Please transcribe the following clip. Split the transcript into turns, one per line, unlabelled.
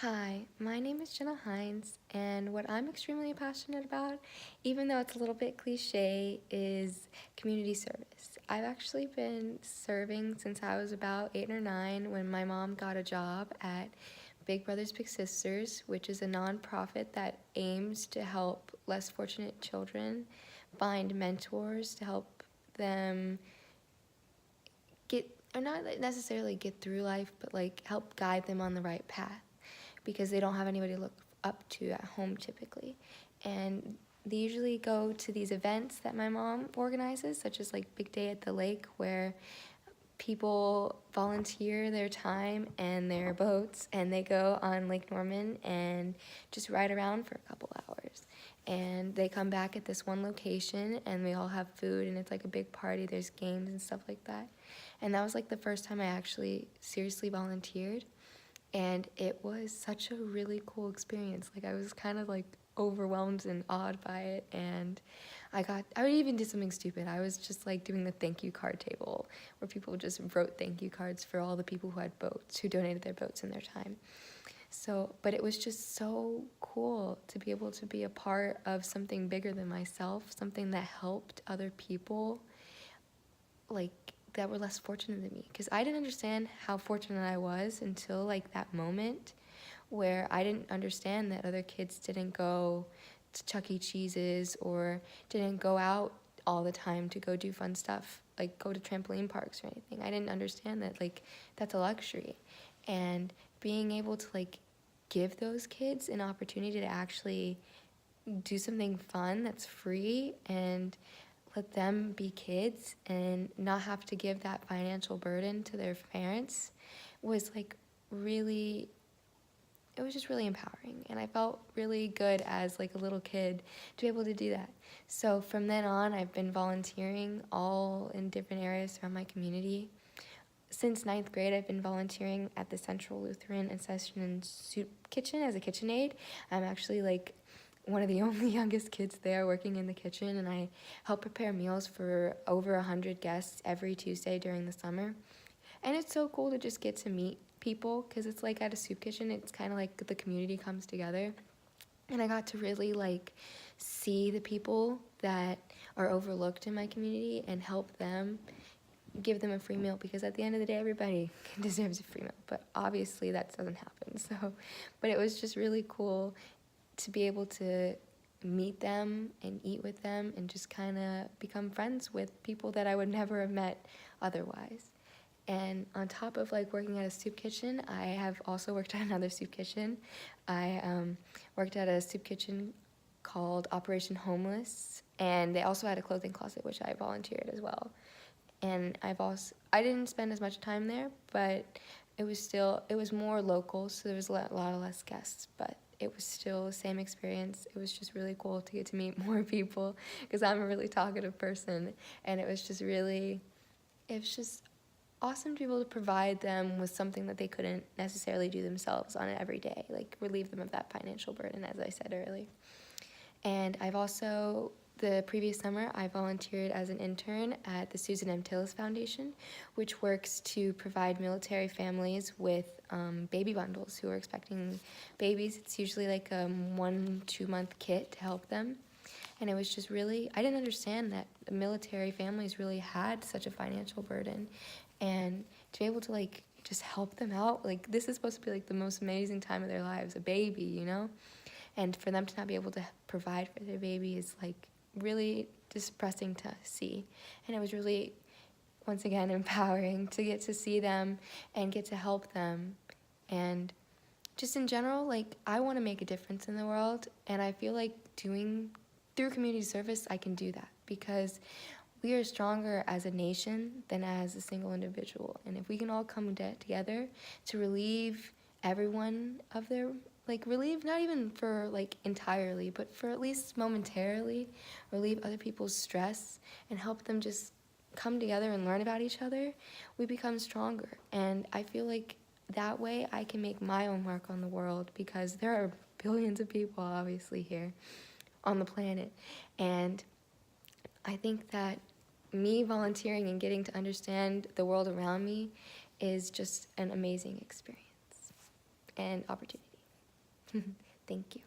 Hi, my name is Jenna Hines, and what I'm extremely passionate about, even though it's a little bit cliche, is community service. I've actually been serving since I was about 8 or 9 when my mom got a job at Big Brothers Big Sisters, which is a nonprofit that aims to help less fortunate children find mentors to help them get, or not necessarily get through life, but like help guide them on the right path because they don't have anybody to look up to at home typically. And they usually go to these events that my mom organizes, such as like Big Day at the Lake, where people volunteer their time and their boats and they go on Lake Norman and just ride around for a couple hours. And they come back at this one location and we all have food and it's like a big party. There's games and stuff like that. And that was like the first time I actually seriously volunteered. And it was such a really cool experience. Like I was kind of like overwhelmed and awed by it. And I even did something stupid. I was just like doing the thank you card table where people just wrote thank you cards for all the people who had boats, who donated their boats and their time. So, but it was just so cool to be able to be a part of something bigger than myself, something that helped other people, like that were less fortunate than me. Because I didn't understand how fortunate I was until like that moment where I didn't understand that other kids didn't go to Chuck E. Cheese's or didn't go out all the time to go do fun stuff, like go to trampoline parks or anything. I didn't understand that like that's a luxury. And being able to like give those kids an opportunity to actually do something fun that's free and let them be kids and not have to give that financial burden to their parents was like really, it was just really empowering. And I felt really good as like a little kid to be able to do that. So from then on, I've been volunteering all in different areas around my community. Since 9th grade, I've been volunteering at the Central Lutheran Accession and Soup Kitchen as a KitchenAid. I'm actually like one of the only youngest kids there working in the kitchen, and I help prepare meals for over 100 guests every Tuesday during the summer. And it's so cool to just get to meet people because it's like at a soup kitchen, it's kind of like the community comes together. And I got to really like see the people that are overlooked in my community and help them, give them a free meal, because at the end of the day everybody deserves a free meal, but obviously that doesn't happen. So but it was just really cool to be able to meet them and eat with them and just kind of become friends with people that I would never have met otherwise. And on top of like working at a soup kitchen, I have also worked at another soup kitchen. I worked at a soup kitchen called Operation Homeless, and they also had a clothing closet, which I volunteered as well. And I didn't spend as much time there, but it was more local, so there was a lot of less guests, but it was still the same experience. It was just really cool to get to meet more people because I'm a really talkative person, and it was just awesome to be able to provide them with something that they couldn't necessarily do themselves on an everyday, like relieve them of that financial burden, as I said earlier. And the previous summer, I volunteered as an intern at the Susan M. Tillis Foundation, which works to provide military families with baby bundles who are expecting babies. It's usually like a 1-2 month kit to help them. And it was just really, I didn't understand that military families really had such a financial burden. And to be able to like just help them out, like this is supposed to be like the most amazing time of their lives, a baby, you know? And for them to not be able to provide for their baby is like really depressing to see. And it was really, once again, empowering to get to see them and get to help them. And just in general, like I want to make a difference in the world, and I feel like through community service I can do that because we are stronger as a nation than as a single individual. And if we can all come together to relieve everyone of their, like relieve not even for like entirely, but for at least momentarily, relieve other people's stress and help them just come together and learn about each other, we become stronger. And I feel like that way I can make my own mark on the world, because there are billions of people obviously here on the planet. And I think that me volunteering and getting to understand the world around me is just an amazing experience and opportunity. Thank you.